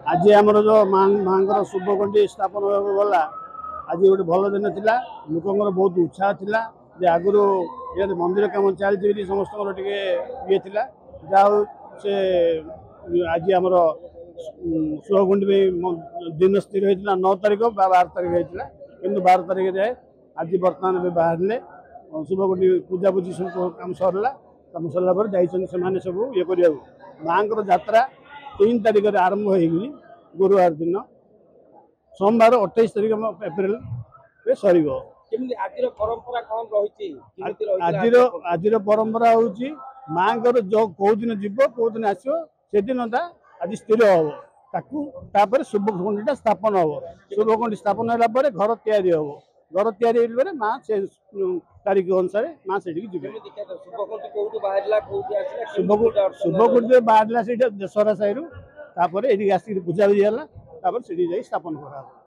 आज आमर जो माँ शुभगंडी स्थापन गला आज गोटे भल दिन था लोक बहुत उत्साह था जे आगुरी ये मंदिर कम चलती समस्त ये जा से आज आमर शुभगुंडी दिन स्थिर होता 9 तारीख 12 तारीख होता कि 12 तारीख जाए आज बर्तमान भी बाहर शुभगुंडी पूजा पूजी सब कम सरला कम सरला जाने सब ये कर माँ यात्रा 3 तारीख आरंभ हो गुरुवार दिन सोमवार 28 तारीख एप्रिल सर आज परंपरा हूँ माँ जो कौ दिन जीव कौ दिन आसो से दिन आज स्थिर हम तापर शुभगुंडी स्थापन हम शुभगुंडी स्थापन होगा घर तैयारी हम घर तैयारी माँ से तारीख अनुसार माँ से शुभगुंडी बाहर से दशहरा साई ये आसिक पूजा भी है स्थापन करा।